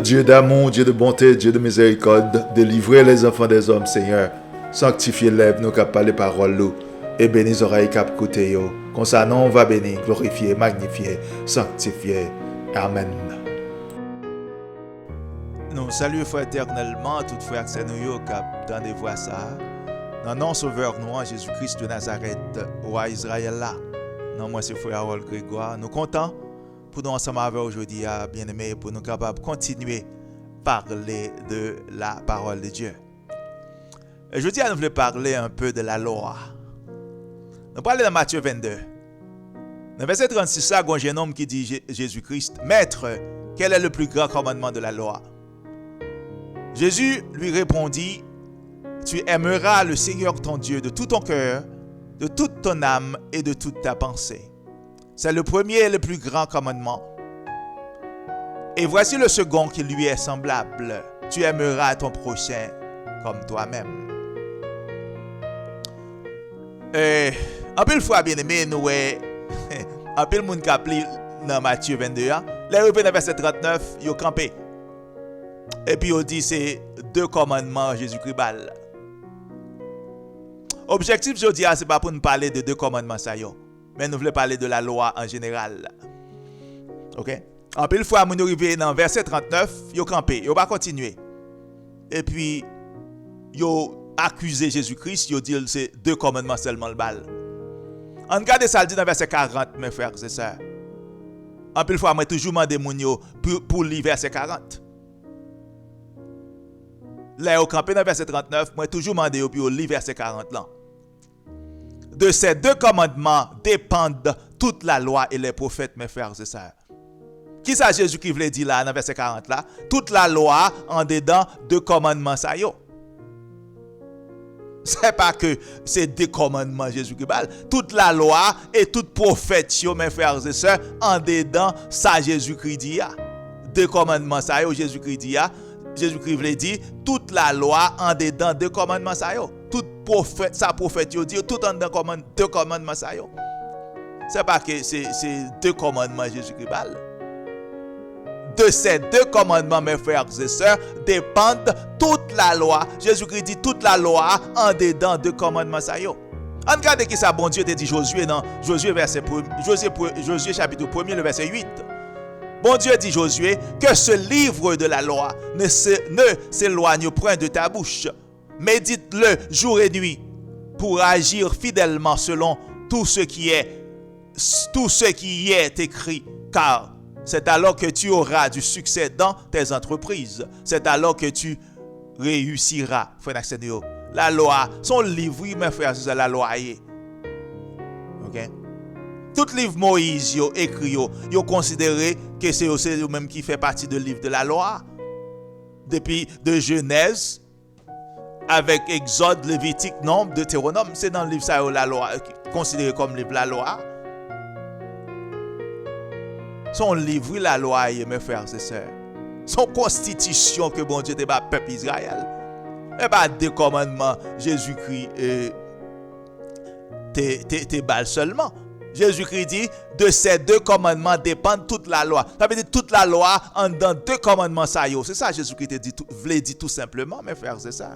Dieu d'amour, Dieu de bonté, Dieu de miséricorde, délivrer les enfants des hommes, Seigneur. Sanctifier lèvres, nous cap parler parole, et bénis les oreilles cap écouter. Comme ça, non, on va bénir, glorifier, magnifier, sanctifier. Amen. Nous saluons fraternellement tout frère que nous cap dans des voix ça. Dans nom sauveur nous Jésus-Christ de Nazareth, roi Israël là. Non moi c'est frère Harold Grégoire. Nous contents pour nous ensemble avec aujourd'hui bien-aimés pour nous capables de continuer parler de la parole de Dieu. Aujourd'hui, nous voulons parler un peu de la loi. Nous parlons dans Matthieu 22. Dans verset 36, il y a un jeune homme qui dit Jésus-Christ, Maître, quel est le plus grand commandement de la loi? Jésus lui répondit, Tu aimeras le Seigneur ton Dieu de tout ton cœur, de toute ton âme et de toute ta pensée. C'est le premier et le plus grand commandement. Et voici le second qui lui est semblable. Tu aimeras ton prochain comme toi-même. En peu de fois, bien aimé, nous, en peu de monde qui a appelé dans Matthieu 22, les revenus dans verset 39, ils ont campé. Et puis, ils dit c'est deux commandements Jésus-Christ bal. Objectif, je dis, c'est pas pour nous parler de deux commandements, ça y est, mais nous voulons parler de la loi en général. Ok? En peu de fois, nous arrivons dans verset 39, ils ont campé, ils n'ont pas continué. Et puis, ils ont accusé Jésus-Christ, il dit c'est deux commandements seulement le bal. On regarde ça dit dans verset 40, mes frères et sœurs. En plus fois, moi toujours demandé mon yo pour lire verset 40. Là au campé dans verset 39, moi toujours demandé pour lire verset 40 là. De ces deux commandements dépendent toute la loi et les prophètes, mes frères et sœurs. Qui ça Jésus qui voulait dire là dans verset 40 là? Toute la loi en dedans deux commandements ça yo. C'est pas que c'est des commandements Jésus qui parle. Toute la loi et toute prophète, mes frères et sœurs, en dedans, ça Jésus-Christ dit. Deux commandements, ça Jésus-Christ dit. Jésus-Christ veut dire, toute la loi en dedans, deux commandements, ça toute prophète, ça prophète, dit, tout en dedans, deux commandements, ça c'est pas que c'est deux commandements Jésus qui parle. De ces deux commandements, mes frères et sœurs, dépendent toute la loi. Jésus-Christ dit toute la loi en dedans deux commandements. On regarde qui ça, bon Dieu te dit Josué dans Josué chapitre 1er, le verset 8. Bon Dieu dit Josué que ce livre de la loi ne s'éloigne point de ta bouche. Médite-le jour et nuit pour agir fidèlement selon tout ce qui y est écrit, car c'est alors que tu auras du succès dans tes entreprises. C'est alors que tu réussiras. La loi, son livre, mes frères, c'est la loi. Ok? Tout livre Moïse écrit, yo considéré que c'est eux même qui fait partie du livre de la loi. Depuis de Genèse, avec Exode, Lévitique, Nombre, Deutéronome, c'est dans le livre ça la loi, considéré comme livre de la loi. Son livre, la loi, mes frères et sœurs. Son constitution que bon Dieu te bat peuple Israël. Et pas deux commandements, Jésus-Christ te bat seulement. Jésus-Christ dit, de ces deux commandements dépendent toute la loi. Ça veut dire toute la loi en dans deux commandements ça yo. C'est ça Jésus-Christ te dit, voulait dire tout simplement, mes frères, c'est ça.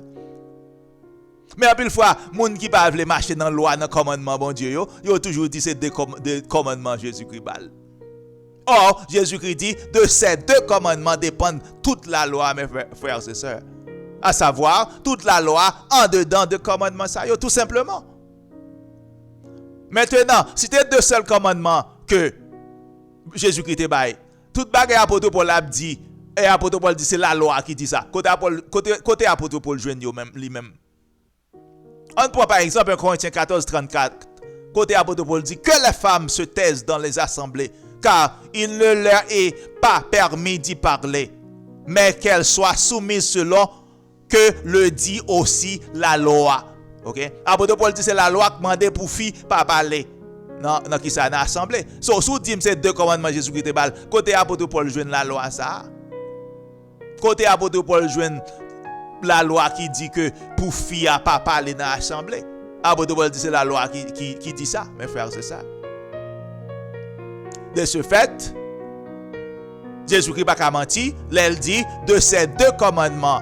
Mais à plus fois, moun qui pas veut marcher dans la loi, dans le commandement bon Dieu yo toujours dit c'est deux commandements Jésus-Christ bal. Or, Jésus-Christ dit, de ces deux commandements dépendent toute la loi, mes frères et sœurs. À savoir, toute la loi en dedans de commandements, ça y est, tout simplement. Maintenant, si c'est deux seuls commandements que Jésus-Christ te baille, toute bagaille apôtre Paul a dit, et apôtre Paul dit, c'est la loi qui dit ça. Côté apôtre Paul joue lui-même. On prend par exemple 1 Corinthiens 14, 34. Côté apôtre Paul dit, que les femmes se taisent dans les assemblées, car il ne leur est pas permis d'y parler, mais qu'elles soient soumises selon que le dit aussi la loi. Ok? Apôtre Paul dit c'est la loi qui demande pour filles pas parler. Non, qui ça dans l'assemblée. So sous dit c'est deux commandements Jésus-Christ te bal. Côté apôtre Paul joine la loi ça. Côté apôtre Paul joine la loi qui dit que pour filles pas parler dans l'assemblée. Apôtre Paul dit c'est la loi qui dit ça, mes frères, c'est ça. De ce fait, Jésus-Christ pas qu'à mentir, elle dit de ces deux commandements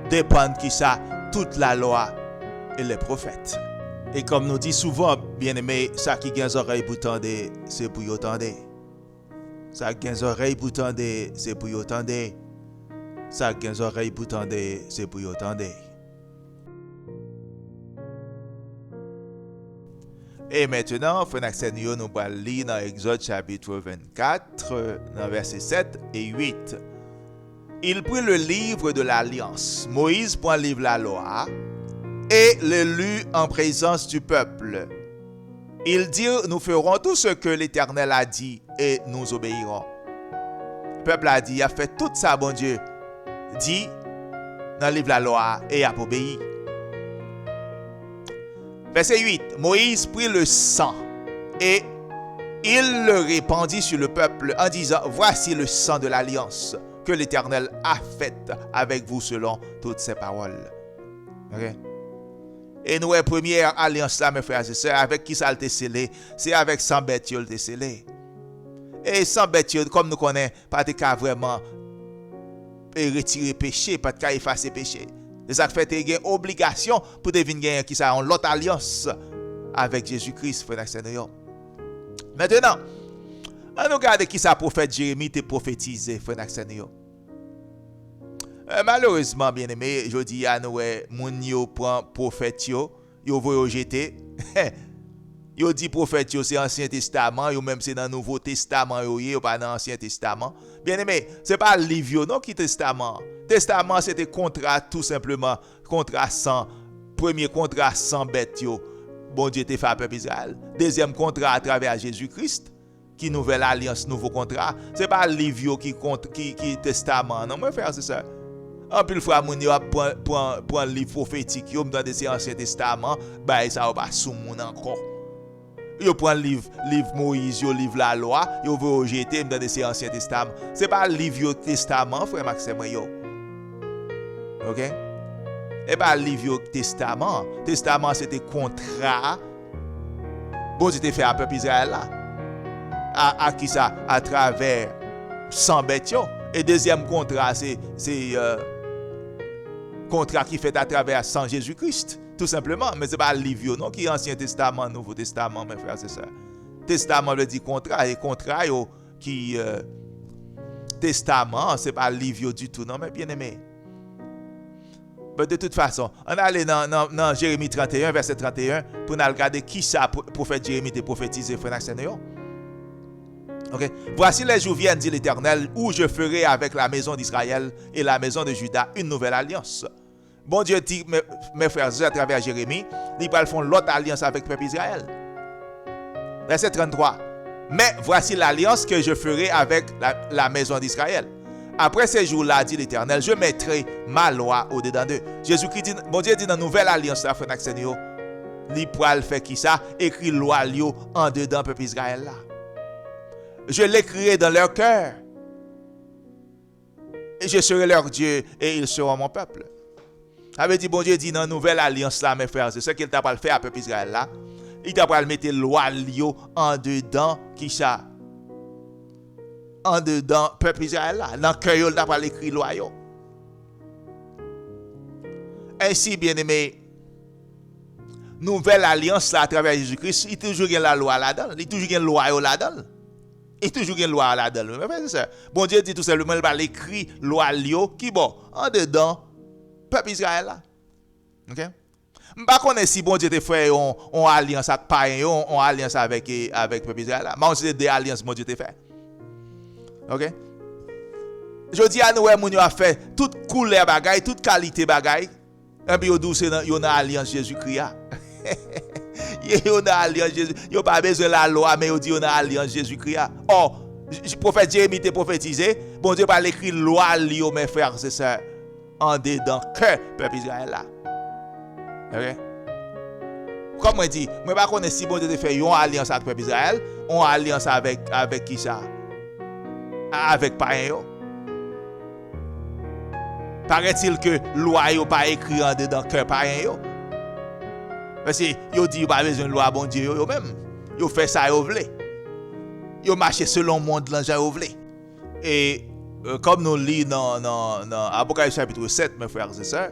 dépendent qui ça toute la loi et les prophètes. Et comme nous dit souvent, bien-aimé, ça qui a des oreilles pour tendre, c'est pour y entendre. Ça qui a des oreilles pour tendre, c'est pour y entendre. Ça qui a des oreilles pour tendre, c'est pour y entendre. Et maintenant, frère Seigneur, nous allons lire dans Exode chapitre 24, dans versets 7 et 8. Il prit le livre de l'Alliance. Moïse prend le livre de la loi et le lut en présence du peuple. Ils dirent, nous ferons tout ce que l'Éternel a dit et nous obéirons. Le peuple a dit, il a fait tout ça, bon Dieu, dit dans le livre de la loi et il a obéi. Verset 8. Moïse prit le sang et il le répandit sur le peuple en disant, voici le sang de l'alliance que l'Éternel a faite avec vous selon toutes ses paroles. Okay? Et nous, la première alliance là, mes frères et sœurs, avec qui ça a été scellé, c'est avec sang bête qui a été scellé. Et sang bête, comme nous connaissons, pas de cas vraiment retirer péché, pas de cas effacer péché. C'est ça qui fait qu'il y a une obligation pour devenir qui ça en l'autre alliance avec Jésus-Christ, frère Seigneur. Maintenant, on nous regarde qui ça prophète Jérémie t'a prophétisé, frère Seigneur. Malheureusement, bien aimé, je dis à nous, moun yo prend prophète yo voye jeter. Yo dit prophète c'est Ancien Testament, yo même c'est dans Nouveau Testament yo pas dans Ancien Testament. Bien aimé, c'est pas livre non qui Testament. Testament c'était contrat tout simplement, contrat sans premier contrat sans bête yo. Bon Dieu t'a fait à peuple Israël. Deuxième contrat à travers Jésus-Christ qui nouvelle alliance, nouveau contrat. C'est pas livre qui Testament. Non, mon frère, c'est ça. En plus, le frère Mouni prend un livre prophétique, yo dans des Ancien Testament, bah ça va pas sous moun encore. Yo prend livre Moïse, yo livre la loi, yo veut rejeter dans des Ancien Testament. C'est pas livre Testament, frère Maxime yo. OK? Et pas livre Testament. Testament c'était contrat. Bon Dieu t'a fait à peuple Israël là. À qui ça? À travers 100 bêtes yo. Et deuxième contrat c'est contrat qui fait à travers sans Jésus-Christ, tout simplement. Mais c'est pas le livre non qui est Ancien Testament, Nouveau Testament, mes frères, c'est ça. Testament veut dire contrat, et contrat qui testament, c'est pas le livre du tout, non, mais bien aimé. Mais de toute façon, on allait dans Jérémie 31, verset 31, pour nous regarder qui ça prophète Jérémie a prophétisé, frère Seigneur. Okay. Voici les jours viennent, dit l'Éternel, où je ferai avec la maison d'Israël et la maison de Juda une nouvelle alliance. Bon Dieu dit, mes frères, à travers Jérémie, ils font l'autre alliance avec le peuple Israël. Verset 33. Mais voici l'alliance que je ferai avec la maison d'Israël. Après ces jours-là, dit l'Éternel, je mettrai ma loi au-dedans d'eux. Jésus-Christ dit, bon Dieu dit dans la nouvelle alliance, la frère Seigneur, il pourra faire qui ça? Écrit loi en dedans du peuple Israël là. Je l'écrirai dans leur cœur. Et je serai leur Dieu et ils seront mon peuple. Avait dit, bon Dieu dit dans la nouvelle alliance là, mes frères, c'est ce qu'il t'a pas fait à peuple Israël là. Il t'a pas mettre loi en dedans, qui ça? En dedans, peuple Israël là. Dans le cœur, il t'a pas écrit loi. Ainsi, bien aimé, nouvelle alliance là à travers Jésus-Christ, il toujours y a la loi là-dedans. Il toujours y a une loi là-dedans. Et toujours une loi là-dedans. C'est ça. Bon Dieu dit tout simplement, il va l'écrire loi qui bon, en dedans, peuple Israël là. OK? Je ne sais pas si bon Dieu te fait une alliance avec païen, une alliance avec peuple Israël là. Mais c'est des alliances bon Dieu te fait. OK? Je dis à nous, on a fait toute couleur bagaille, toute qualité bagaille. Et puis, il y a une alliance Jésus-Christ. Il y a une alliance Jésus. Il n'y a pas besoin de la loi, mais il dit une alliance Jésus-Christ. Or, le prophète Jérémie t'a prophétisé. Bon Dieu va l'écrire loi, mes frères, c'est ça. En dedans, que peuple Israël là. OK? Comme je dis, je ne sais pas si bon Dieu te fait une alliance avec peuple Israël, une alliance avec qui ça? Avec païen. Paraît-il que loi n'est pas écrite en dedans cœur païen. Parce que yo dit pas besoin de loi bon Dieu yo même. Yo fait ça yo vle. Yo marché selon monde là yo vle. Et comme nous lisons dans Apocalypse chapitre 7, mes frères et sœurs,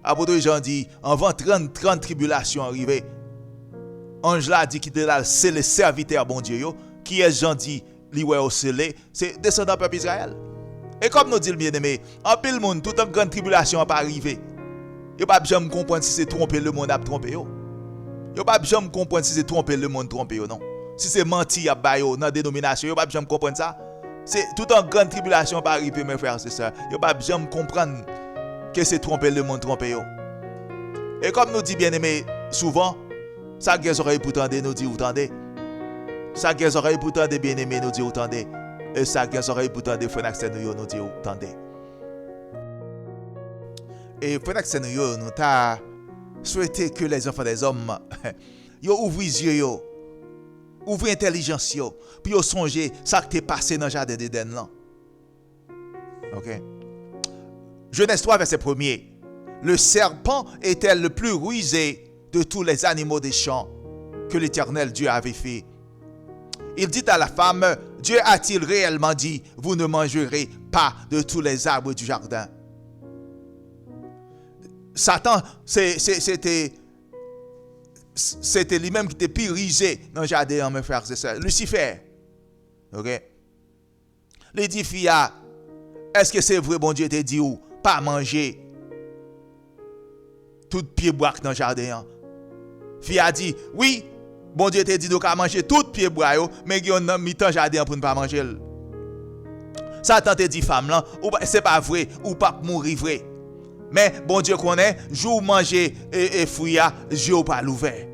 apôtre Jean dit, avant 30 tribulations arrivées, ange là dit qu'il était là, c'est le serviteur bon Dieu, qui est Jean dit, lui au scellé, c'est descendant peuple Israël. Et comme nous dit le bien-aimé, en pile monde, toute une grande tribulation n'a pas arrivé. Yo pas jamais comprendre si c'est tromper le monde a trompé yo. Yo pas jamais comprendre si c'est tromper le monde trompé yo non. Si c'est menti à bayo dans dénomination, yo pas jamais comprendre ça. C'est toute une grande tribulation pas arriver mes frères et sœurs. Yo pas jamais comprendre que c'est tromper le monde trompé yo. Et comme nous dit bien-aimé souvent, ça guère oreille pour tendre nous dit ou tendez. Ça guère oreille pour tendre bien-aimé nous dit ou tendez. Et ça guère oreille pour tendre frère Axel nous dit ou tendez. Et frère Axel nous t'a souhaité que les enfants des hommes yo ouvrent les yeux yo, ouvrent l'intelligence yo, puis yo songer ça qui t'est passé dans le jardin d'Éden là. OK. Genèse 3 verset 1er. Le serpent était le plus rusé de tous les animaux des champs que l'Éternel Dieu avait fait. Il dit à la femme, Dieu a-t-il réellement dit, vous ne mangerez pas de tous les arbres du jardin? Satan, c'était lui-même qui était plus rusé dans le jardin, mes frères et sœurs. Lucifer. OK? Il dit, fia, est-ce que c'est vrai, bon Dieu t'a dit ou pas manger tout pied bois dans le jardin? Fia a dit, oui, bon Dieu t'a dit de manger tout pied bois, mais il y a un mi-temps jardin pour ne pas manger. Satan t'a dit, femme, là, c'est pas vrai, ou pas mourir vrai. Mais bon Dieu connaît, jour manger et fruits, Dieu pas l'ouvert.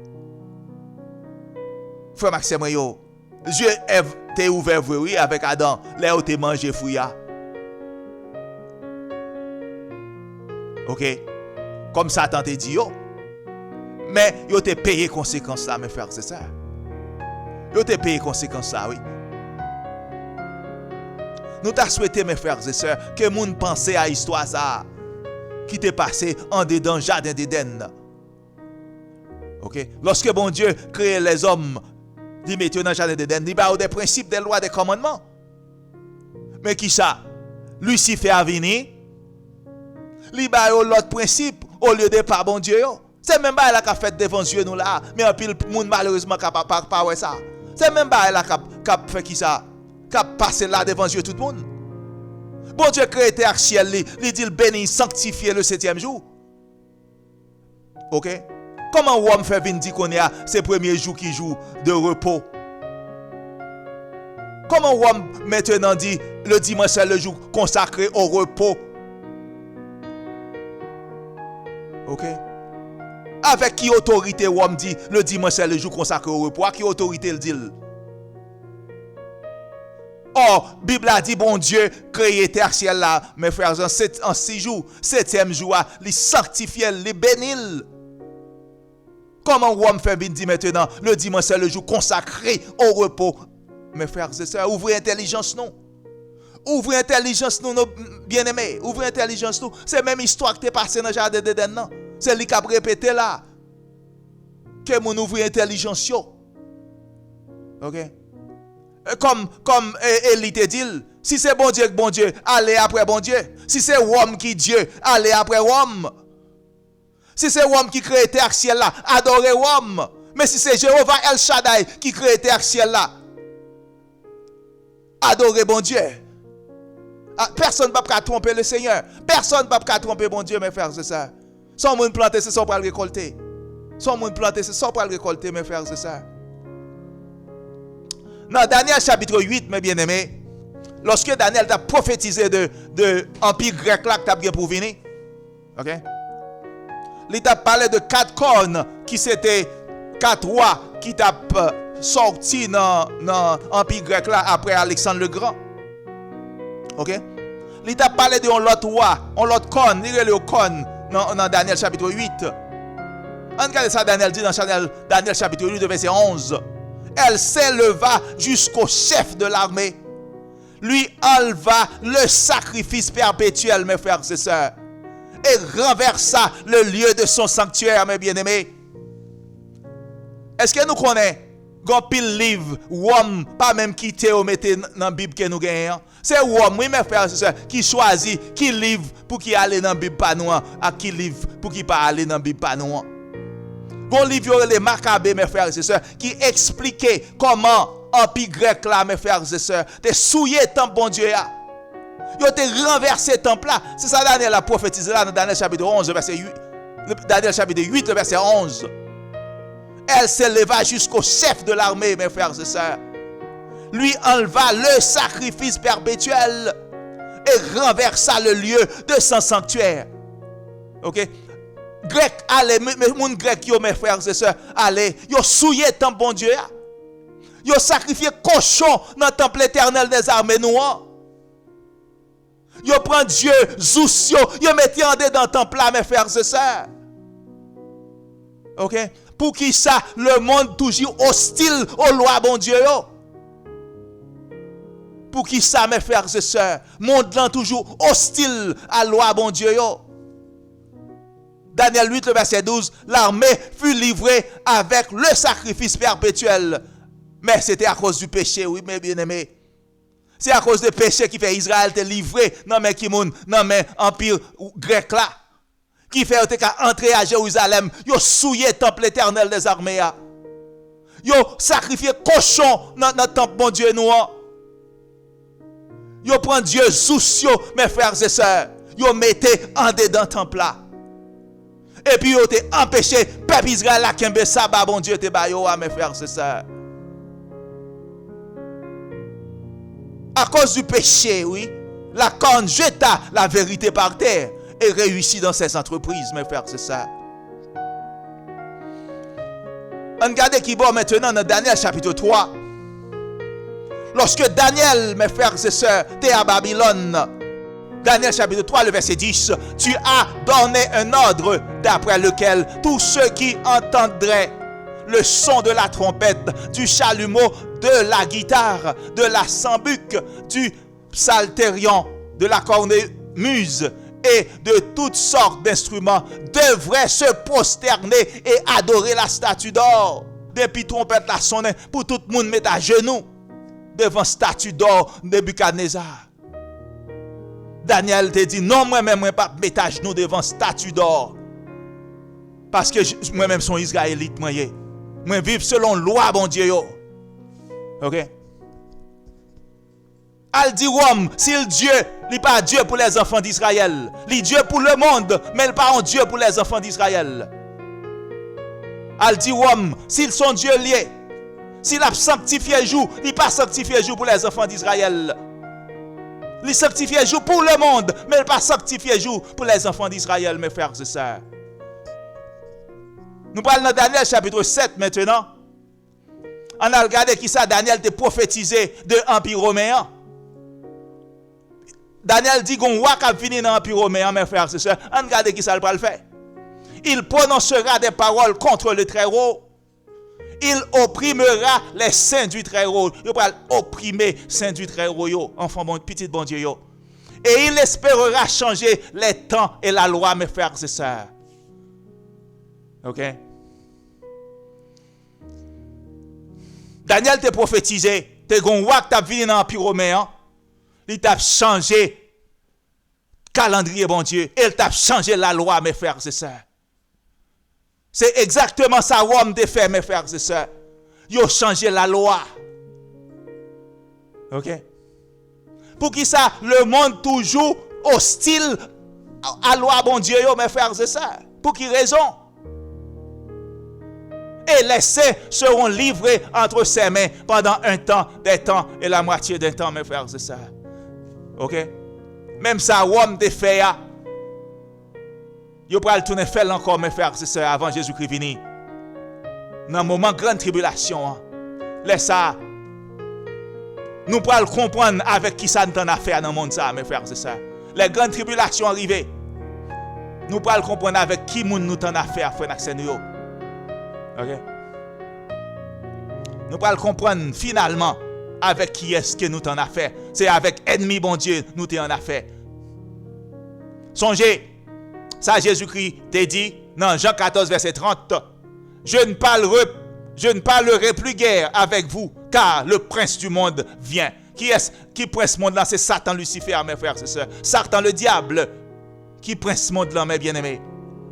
Frère Maxime, Dieu t'est ouvert oui avec Adam, là où t'es mangé fruits. OK? Comme Satan t'a dit mais yo t'es payé conséquences là mes frères c'est ça. Yo t'es payé conséquences là oui. Nous t'a souhaité mes frères et sœurs que moun pense à histoire ça qui t'est passé en dedans jardin d'Éden. OK? Lorsque bon Dieu crée les hommes, il met dans le jardin d'Éden, il a des principes, des lois, des commandements. Mais qui ça? Lucifer a venu, il a l'autre principe au lieu de pas bon Dieu. C'est même pas là qui a fait devant Dieu nous là, mais un pile monde malheureusement qui pas ouais ça. C'est même pas là qui a fait qui ça, qui a passé là devant Dieu tout le monde. Bon Dieu crée terre ciel, il dit béni, sanctifier le 7e jour. OK? Comment l'homme fait venir dire qu'on est à ces premiers jours qui jouent de repos? Comment l'homme maintenant dit le dimanche c'est le jour consacré au repos? OK? Avec qui autorité l'homme dit le dimanche c'est le jour consacré au repos? À qui autorité il dit? Or, Bible a dit, bon Dieu, créé terre ciel là, mes frères, en 6 jours, 7e jour, il sanctifie, il bénit. Comment l'homme fait bien dit maintenant, le dimanche c'est le jour consacré au repos? Mes frères et sœurs, ouvrez intelligence nous. Ouvrez intelligence nous, nos bien-aimés. Ouvrez intelligence nous. C'est même histoire qui est passée dans le jardin d'Éden. C'est lui qui a répété là. Que mon ouvre intelligence yo. OK? Comme Élie te dit, si c'est bon Dieu, allez après bon Dieu. Si c'est homme qui Dieu, allez après homme. Si c'est homme qui crée terre ciel là, adorez homme. Mais si c'est Jéhovah El Shaddai qui crée terre ciel là, adorez bon Dieu. Personne ne peut tromper le Seigneur. Personne ne peut tromper bon Dieu, mes frères et sœurs. Sans monde planter, c'est sans pour le récolter. Sans monde planter, c'est sans pour le récolter, mes frères et sœurs. Dans Daniel chapitre 8, mes bien-aimés, lorsque Daniel t'a prophétisé de l'empire grec là que t'as bien pour venir, OK? Il t'a parlé de 4 cornes qui c'était 4 rois qui t'a sorti dans l'empire grec là après Alexandre le Grand. OK? Il t'a parlé de l'autre roi, l'autre corne, il y a le corne dans Daniel chapitre 8. On regarde ça, Daniel dit dans Daniel chapitre 8, verset 11. Elle s'éleva jusqu'au chef de l'armée, lui enleva le sacrifice perpétuel, mes frères et sœurs, et renversa le lieu de son sanctuaire, mes bien-aimés. Est-ce que nous connaissons Gon pile livre, Rome, pas même quitter ou mettre dans la Bible que nous gagnons. C'est Rome, oui, mes frères et sœurs, qui choisit, qui livre pour qui aller dans la Bible pas nous, à qui livre pour qui pas aller dans la Bible pas nous. Gon livre les Maccabées, mes frères et sœurs, qui expliquait comment l'empire grec là, mes frères et sœurs, te souillé le temple bon Dieu là. Yo te renversé le temple là. C'est ça Daniel a prophétisé là dans Daniel chapitre 11 verset 8. Daniel chapitre 8 verset 11. Elle s'éleva jusqu'au chef de l'armée, mes frères et sœurs. Lui enleva le sacrifice perpétuel et renversa le lieu de son sanctuaire. Ok? Grec, allez, mon grec, yo, mes frères et sœurs, allez, yo souillé le temple bon Dieu. Yo sacrifié cochon dans le temple éternel des armées noires. Yo prend Dieu, Zeus, yo mettez en dedans le temple là, mes frères et sœurs. Ok? Pour qui ça, le monde toujours hostile aux lois, bon Dieu. Pour qui ça, mes frères et sœurs, le monde là toujours hostile à la loi, bon Dieu. Daniel 8, le verset 12, l'armée fut livrée avec le sacrifice perpétuel. Mais c'était à cause du péché, oui, mes bien-aimés. C'est à cause du péché qui fait Israël te livrer dans mes kimoun, dans mes empire grec là. Qui fait entrer à Jérusalem, yo souillé le temple éternel des armées. Yo sacrifié cochon dans le temple bon Dieu noir. Yo prend Dieu Zeus, mes frères et sœurs. Yo mettez en dedans le temple là. Et puis yo te empêché peuple Israël la kembe sabbat bon Dieu te bayo mes frères et sœurs. À cause du péché, oui, la corne jeta la vérité par terre. Et réussit dans ses entreprises, mes frères, c'est ça. On regarde qui bon maintenant dans Daniel chapitre 3. Lorsque Daniel, mes frères et sœurs, était à Babylone, Daniel chapitre 3, le verset 10, tu as donné un ordre d'après lequel tous ceux qui entendraient le son de la trompette, du chalumeau, de la guitare, de la sambuc, du psalterion, de la cornemuse, et de toutes sortes d'instruments devraient se prosterner et adorer la statue d'or. Depuis trompette la sonne, pour tout le monde mettre à genoux devant statue d'or de Nebuchadnezzar. Daniel te dit non, moi-même pas mettre à genoux devant statue d'or. Parce que moi-même son israélite, moi vivre selon loi bon Dieu. OK? Al dit Rome, si le Dieu, il n'est pas Dieu pour les enfants d'Israël. Il est Dieu pour le monde, mais il n'est pas un Dieu pour les enfants d'Israël. Al dit Rome, s'ils sont Dieu liés, s'il a sanctifié jour, il n'est pas sanctifié jour pour les enfants d'Israël. Il sanctifie jour pour le monde, mais il n'est pas sanctifié jour pour les enfants d'Israël, mes frères et sœurs. Nous parlons dans Daniel chapitre 7 maintenant. On a regardé qui ça, Daniel te prophétisé de l'Empire romain. Daniel dit qu'on va venir dans l'Empire romain, mes frères et sœurs. On regarde qui ça va le faire. Il prononcera des paroles contre le Très-Haut. Il opprimera les saints du Très-Haut. Il va opprimer les saints du Très-Haut, enfant bon, petit bon Dieu. Et il espérera changer les temps et la loi, mes frères et sœurs. OK? Daniel t'a prophétisé. T'es gon roi qui t'a venu dans l'Empire romain. Il t'a changé calendrier, bon Dieu. Il t'a changé la loi, mes frères et sœurs. C'est exactement ça Rome t'a fait, mes frères et sœurs. Ils ont changé la loi. OK? Pour qui ça, le monde toujours hostile à la loi, bon Dieu, mes frères et sœurs. Pour qui raison? Et les saints seront livrés entre ses mains pendant un temps, des temps et la moitié d'un temps, mes frères et sœurs. OK? Même ça, Rome t'a fait. Yo pral tourner faire encore, mes frères et sœurs, avant Jésus-Christ venir. Dans un moment de grande tribulation, laisse ça. Nous pral comprendre avec qui ça nous a fait dans le monde, ça, mes frères et sœurs. Les grandes tribulations arrivées. Nous pral comprendre avec qui nous t'en a fait, frère Naxenio. OK? Nous pral comprendre finalement avec qui est-ce que nous t'en a fait. C'est avec ennemi, bon Dieu, nous t'en a fait. Songez. Ça, Jésus-Christ t'a dit dans Jean 14, verset 30. Je ne parlerai Je ne parlerai plus guère avec vous, car le prince du monde vient. Qui prince monde là? C'est Satan, Lucifer, mes frères et sœurs. Satan, le diable, qui prince monde là, mes bien-aimés.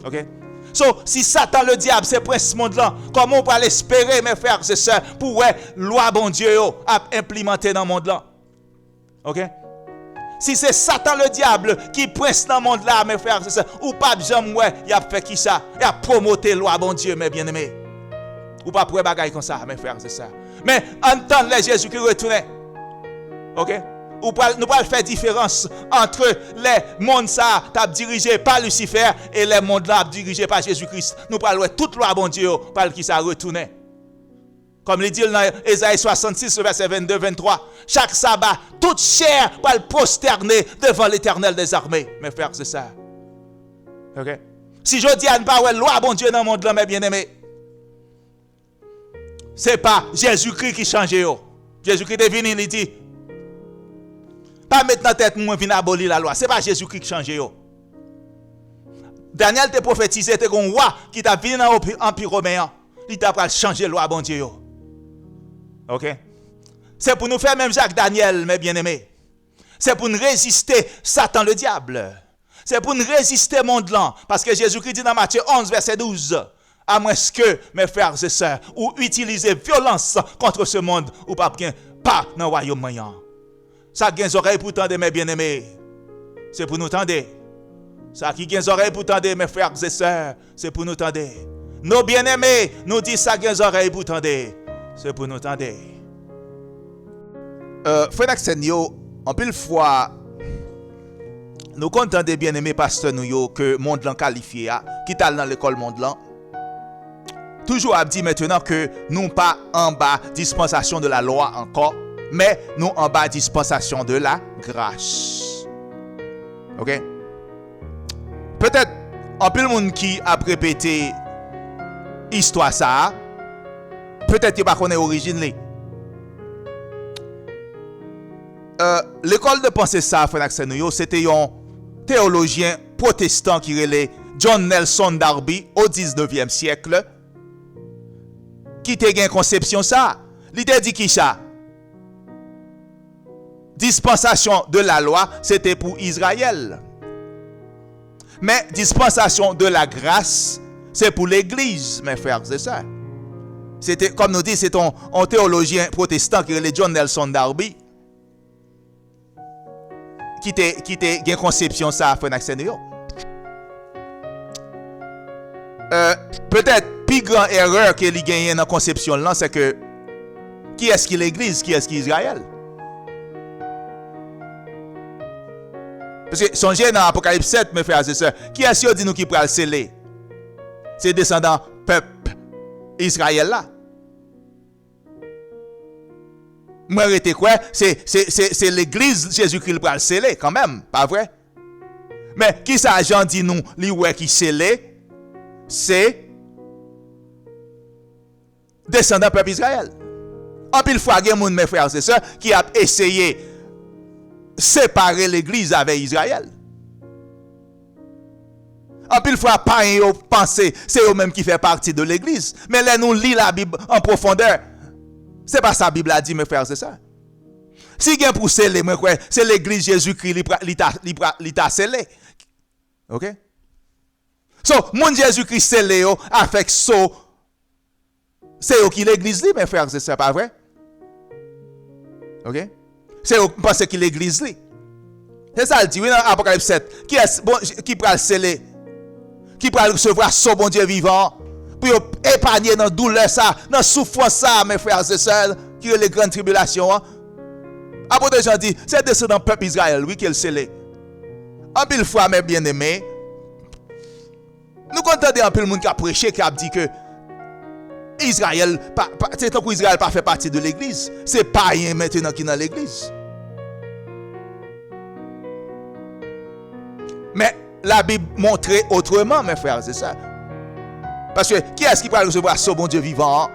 Ok? So, si Satan, le diable, c'est prince monde là, comment on peut l'espérer, mes frères et sœurs, pour loi bon Dieu à implémenter dans le monde là? Ok? Si c'est Satan, le diable, qui prince dans le monde là, mes frères et sœurs, ou pas de jamais, il a fait qui ça? Il a promoté loi bon Dieu, mes bien-aimés. Ou pas pour bagaille comme ça, mes frères et sœurs. Mais entendre les Jésus qui retournait. Ok? Nous pas faire différence entre les mondes ça t'a dirigé par Lucifer et les mondes là dirigés par Jésus-Christ. Nous parlons toute loi bon Dieu par qui ça retournait. Comme il dit dans Ésaïe 66 verset 22-23, chaque sabbat toute chair va le prosterner devant l'Éternel des armées, mes frères et sœurs. OK? Si je dis à ne pas ouais loi bon Dieu dans le monde là mes bien-aimés, c'est pas Jésus-Christ qui change yo. Jésus-Christ est venu, il dit pas mettre dans tête moi venir abolir la loi. C'est pas Jésus-Christ qui change yo. Daniel te prophétisé c'était un roi qui t'a venu dans l'empire romain. Il t'a pas changer la loi bon Dieu yo. OK? C'est pour nous faire même Jacques Daniel mes bien-aimés. C'est pour nous résister Satan le diable. C'est pour nous résister monde là parce que Jésus-Christ dit dans Matthieu 11 verset 12 à moins que mes frères et sœurs ou utiliser violence contre ce monde ou pas dans le royaume moyen. Ça qui a des oreilles pour tendre mes bien-aimés, c'est pour nous tendre. Ça qui a des oreilles pour tendre mes frères et sœurs, c'est pour nous tendre. Nos bien-aimés nous disent ça qui a des oreilles pour tendre, c'est pour nous tendre. Frère Axenio, en pile fois, nous comptons des bien-aimés pasteurs nous que monde l'en qualifié, qui est dans l'école monde l'en. Toujours a dit maintenant que nous pas en bas dispensation de la loi encore, mais nous en bas dispensation de la grâce. OK? Peut-être un peu le monde qui a répété histoire ça, peut-être qu'il pas connaît origine. L'école de pensée ça, c'était un théologien protestant qui relait John Nelson Darby au 19e siècle. Qui te gen conception ça? Il te dit qui ça? Dispensation de la loi, c'était pour Israël. Mais dispensation de la grâce, c'est pour l'église, mes frères et sœurs. C'était, comme nous dit, c'est un théologien protestant qui est John Nelson Darby. Qui te gen conception ça, frère Axenio. Peut-être plus grande erreur que li gagne dans conception là, c'est que qui est-ce qui l'église, qui est-ce qui Israël? Parce que songez dans Apocalypse 7, mes frères et sœurs, qui est-ce qui dit nous qui pral sceller? C'est descendant peuple Israël là. Moi arrêtez quoi? C'est l'église Jésus-Christ qui pral sceller quand même, pas vrai? Mais qui ça Jean dit nous, li ouais qui sceller? C'est descendant peuple Israël. En pile fois, il y a mes frères et sœurs qui a essayé de séparer l'église avec Israël. En pile fois, pas penser c'est eux-mêmes qui fait partie de l'église. Mais là, nous lisons la Bible en profondeur. C'est pas ça la Bible a dit, mes frères et sœurs. Si il y a pour sceller, c'est l'église Jésus-Christ qui t'a scellé. OK? So, mon Jésus-Christ scellé avec so. C'est eux qui l'église, mes frères et sœurs, pas vrai? OK? C'est eux qui pensent qu'il l'église. C'est ça, il dit, oui, dans Apocalypse 7. Qui peut sceller? Qui peut recevoir son bon Dieu vivant? Pour épargner dans la douleur, ça, dans la souffrance, ça, mes frères et sœurs, qui est les grandes tribulations. Apôtre Jean dit, c'est descendant peuple Israël, oui, qui est scellé. En pile fois, mes bien-aimés, nous comptons un peu le monde qui a prêché, qui a dit que Israël, c'est tant que Israël pas fait partie de l'église. C'est païen maintenant qui est dans l'église. Mais la Bible montre autrement, mes frères et sœurs. Parce que qui est-ce qui va recevoir ce bon Dieu vivant?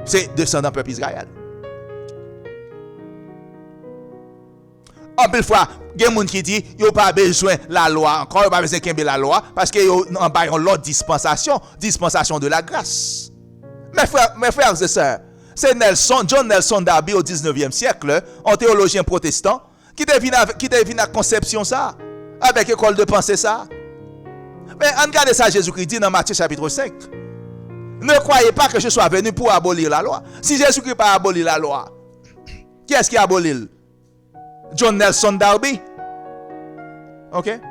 C'est descendant peuple Israël. En plus fois, il y a des gens qui disent qu'il n'y a pas besoin de la loi, encore, il n'y a pas besoin de la loi, parce qu'il y a l'autre dispensation de la grâce. Mes frères et sœurs, c'est John Nelson Darby au 19e siècle, un théologien protestant, qui devine la conception ça, avec école de pensée ça. Mais regardez ça, Jésus-Christ dit dans Matthieu chapitre 5. Ne croyez pas que je sois venu pour abolir la loi. Si Jésus-Christ n'a pas aboli la loi, qui est-ce qui a aboli? John Nelson Darby. Ok?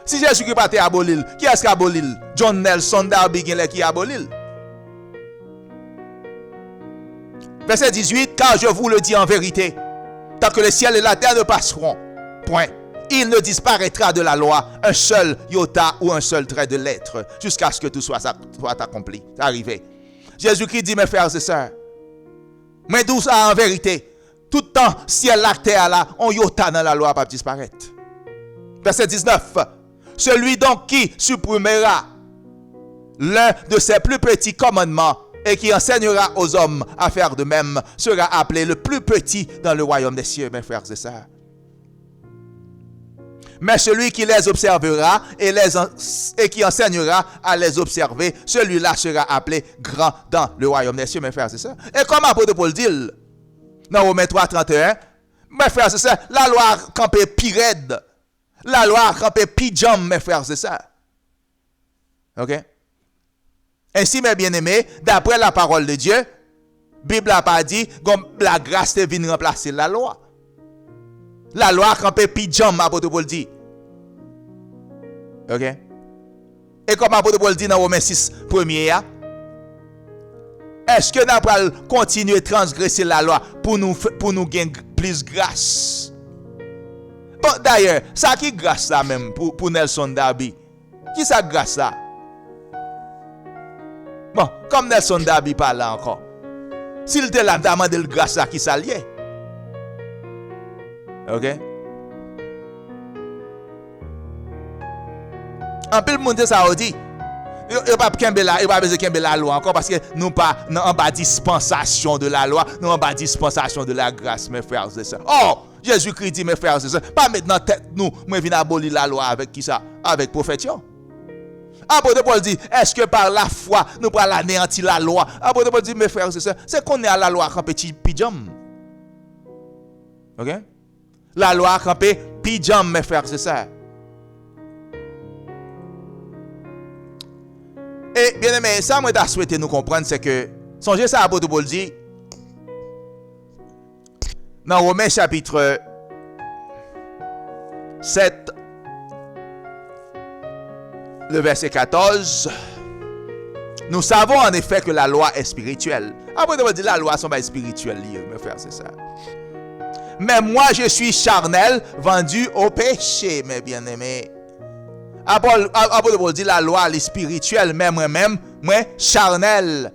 Si Jésus-Christ n'a pas aboli, qui est-ce qui a aboli? John Nelson Darby qui a aboli. Verset 18, car je vous le dis en vérité, tant que le ciel et la terre ne passeront, point, il ne disparaîtra de la loi un seul iota ou un seul trait de lettre, jusqu'à ce que tout soit accompli, arrivé. Jésus-Christ dit, mes frères et sœurs, mais d'où ça en vérité, tout le temps, ciel, la terre, là, on iota dans la loi pas disparaître. Verset 19, celui donc qui supprimera l'un de ses plus petits commandements et qui enseignera aux hommes à faire de même sera appelé le plus petit dans le royaume des cieux, mes frères et sœurs. Mais celui qui les observera et qui enseignera à les observer, celui-là sera appelé grand dans le royaume des cieux, mes frères et sœurs. Et comme l'apôtre Paul dit dans Romains 3, 31, mes frères et sœurs, la loi a campé pire raide. La loi a campé pijam, mes frères et sœurs. Ok? Ainsi, mes bien-aimés, d'après la parole de Dieu, la Bible n'a pas dit que la grâce est venue remplacer la loi. La loi a campé pijam, l'apôtre Paul dit. Ok? Et comme l'apôtre Paul dit dans Romains 6, premier, est-ce que nous allons continuer à transgresser la loi pour nous gagner plus grâce? Bon, d'ailleurs, ça qui grâce là même pour Nelson Darby? Qui ça grâce là? Bon, comme Nelson Darby parle là encore. S'il te l'a demandé le grâce là, qui ça lié? Ok? En plus, le monde ça a dit. Il n'y a pas besoin de la loi encore parce que nous pas en bas dispensation de la loi, nous en bas dispensation de la grâce, mes frères et sœurs. Oh, Jésus-Christ dit, mes frères et sœurs, pas maintenant tête nous, moi viens abolir la loi avec qui ça? Avec prophétion. Apôtre Paul dit, est-ce que par la foi, nous pourrons anéantir la loi? Apôtre Paul dit, mes frères et sœurs, c'est qu'on est à la loi campé pijam. Ok? La loi campé pijam, mes frères et sœurs. Et bien aimé, ça moi t'as souhaité nous comprendre, c'est que, songez ça, apôtre Paul dit, dans Romains chapitre 7, le verset 14, nous savons en effet que la loi est spirituelle. Apôtre Paul dit, la loi sont pas spirituelle, mes frères, c'est ça. Mais moi, je suis charnel, vendu au péché, mes bien-aimés. Apôtre Paul dit la loi est spirituelle, mais moi charnel.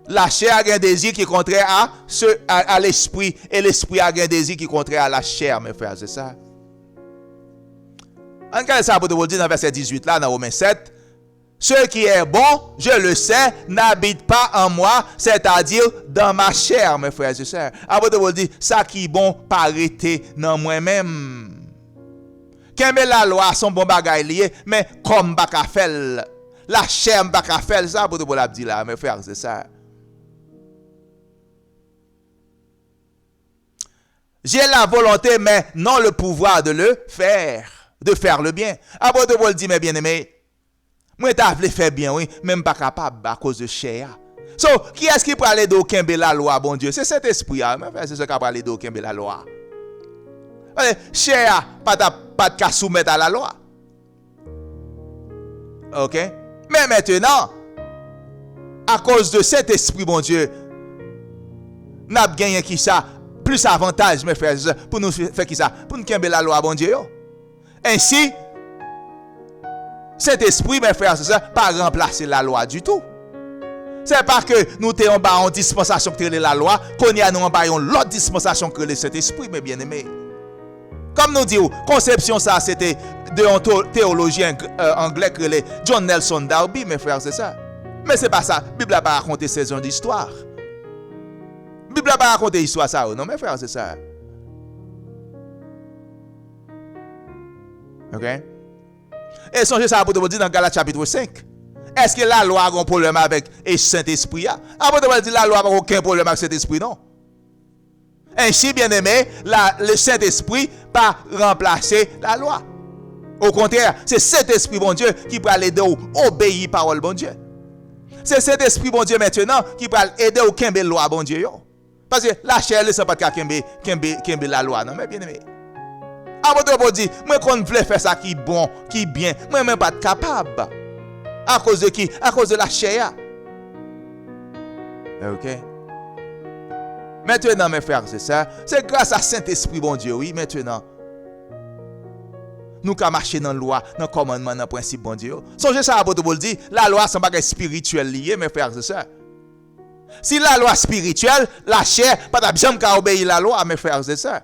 La chair a un désir qui est contraire à l'esprit, et l'esprit a un désir qui est contraire à la chair, mes frères, c'est ça. Regardez ça, apôtre Paul dit dans verset 18 là, dans Romains 7. Ce qui est bon, je le sais, n'habite pas en moi, c'est-à-dire dans ma chair, mes frères et sœurs. Apôtre Paul dit, ça qui est bon, pas arrêter dans moi-même. Quand la loi son bon bagay lié, mais comme baka fel, la chair baka fel, ça apôtre Paul a dit là, mes frères et sœurs. J'ai la volonté, mais non le pouvoir de le faire, de faire le bien. Apôtre Paul dit, mes bien-aimés, moi, t'as voulu faire bien, oui, même pas capable à cause de chair. So, qui est-ce qui peut aller d'aucun la loi, bon Dieu? C'est cet esprit, c'est ce qui peut aller d'aucun la loi. Chair, pas de soumettre à la loi. Ok? Mais maintenant, à cause de cet esprit, bon Dieu, nous avons gagné qui ça? Plus avantage, mes frères, pour nous faire qui ça? Pour nous gagner la loi, bon Dieu. Ainsi, cet esprit, mes frères, c'est ça, pas remplacer la loi du tout. C'est pas que nous sommes en dispensation que la loi, qu'on y a nous en l'autre dispensation que cet esprit, mes bien-aimés. Comme nous disons, conception ça, c'était de un théologien anglais que John Nelson Darby, mes frères, c'est ça. Mais c'est pas ça. La Bible n'a pas raconté 16 ans d'histoire. La Bible n'a pas raconté l'histoire ça, non, mes frères, c'est ça. Ok? Et songez ça, apôtre Paul dit dans Galates chapitre 5. Est-ce que la loi a un problème avec le Saint-Esprit? Apôtre Paul dit la loi n'a aucun problème avec le Saint-Esprit, non. Ainsi, bien aimé, le Saint-Esprit pas remplacer la loi. Au contraire, c'est cet esprit bon Dieu qui peut aider à obéir à la parole bon Dieu. C'est cet esprit bon Dieu maintenant qui peut aider à kembe la loi bon Dieu. Parce que la chair ne sait pas kembe la loi, non, mais bien aimé. Apôtre Paul dit, moi qu'on veut faire ça qui est bon, qui est bien, moi même pas capable. À cause de qui? À cause de la chair. OK? Maintenant, mes frères, c'est grâce à Saint-Esprit, bon Dieu, oui, maintenant. Nous avons marché dans la loi, dans le commandement, dans le principe, bon Dieu. Songez ça, l'apôtre Paul dit, la loi, c'est pas spirituel lié, mes frères et sœurs. Si la loi spirituelle, la chair, pas jamais qu'à obéir la loi, mes frères et sœurs.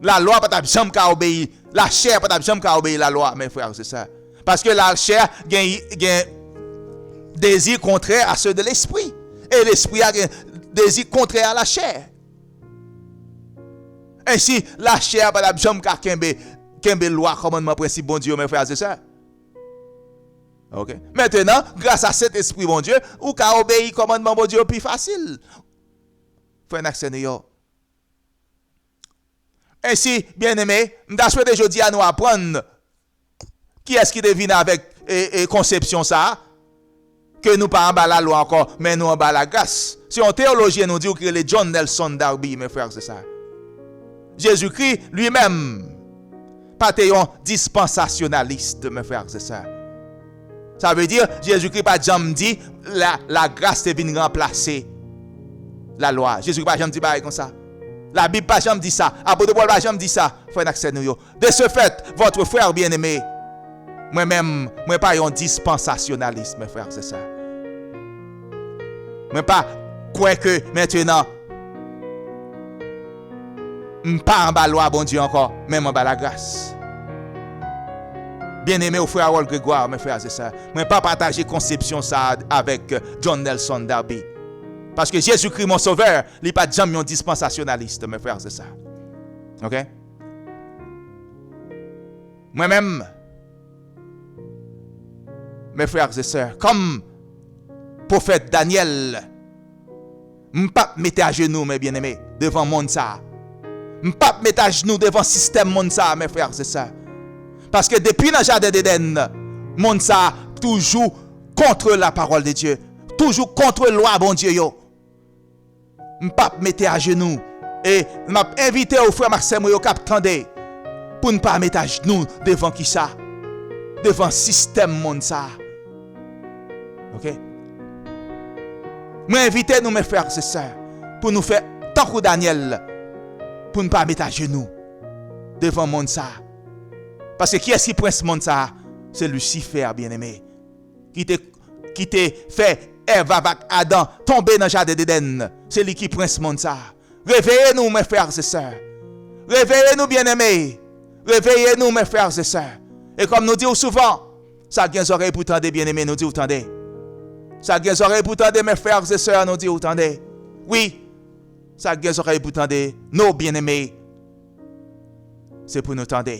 La loi, pas jamais qu'à obéir, la chair, pas jamais qu'à obéir la loi, mes frères et sœurs. Parce que la chair a un désir contraire à ceux de l'esprit. Et l'esprit a un désir contraire à la chair. Ainsi, la chair pas la jambe ka kembe loi commandement principe bon Dieu mes frères et sœurs. OK. Maintenant, grâce à cet esprit bon Dieu, ou ka obéir commandement bon Dieu plus facile. Frère accès yo. Ainsi, bien-aimé, m'ta souhaité aujourd'hui à nous apprendre qui est-ce qui devine avec conception ça que nous pas en bas la loi encore, mais nous en bas la grâce. Si un théologien nous dit que les John Nelson Darby mes frères c'est ça. Jésus-Christ lui-même, pas un dispensationaliste, mes frères et sœurs. Ça veut dire, Jésus-Christ pas jamais dit, la grâce est venue remplacer la loi. Jésus-Christ pas jamais dit comme ça. La Bible pas jamais dit ça. Apôtre Paul pas jamais dit ça. Frère accès nous. De ce fait, votre frère bien-aimé, moi-même, moi pas un dispensationaliste, mes frères et sœurs. Moi pas quoi que maintenant, pas en bas la loi, bon Dieu encore, même en bas la grâce. Bien-aimé au frère Harold Grégoire, mes frères et sœurs, je ne pas partager conception ça avec John Nelson Darby. Parce que Jésus-Christ, mon sauveur, il n'est pas jamais un dispensationaliste, mes frères et sœurs. OK? Moi-même, mes frères et sœurs, comme prophète Daniel, je ne pas mettre à genoux, mes bien-aimés, devant le monde ça. Je ne pas mettre à genoux devant le système monde ça, mes frères et sœurs. Parce que depuis le jardin d'Éden, monde ça toujours contre la parole de Dieu, toujours contre la loi bon Dieu yo. Je ne pas mettre à genoux et m'a invité au frère Maxime yo cap tendez pour ne pas mettre à genoux devant qui ça, devant le système monde ça. OK? Je invité nous mes frères et sœurs pour nous faire tant que Daniel pour ne pas mettre à genoux devant le monde ça. Parce que qui est-ce qui prend ce monde ça? C'est Lucifer, bien-aimé. Qui te fait Ève avec Adam tomber dans le jardin d'Éden. C'est lui qui prend ce monde ça. Réveillez-nous, mes frères et sœurs. Réveillez-nous, bien-aimés. Réveillez-nous, mes frères et sœurs. Et comme nous disons souvent, ça a des oreilles pour tendre, bien-aimés, nous disons tendez. Ça a des oreilles pour tendre, mes frères et sœurs, nous disons tendez. Oui. Ça a des oreilles pour tendre, nos bien-aimés. C'est pour nous tendre.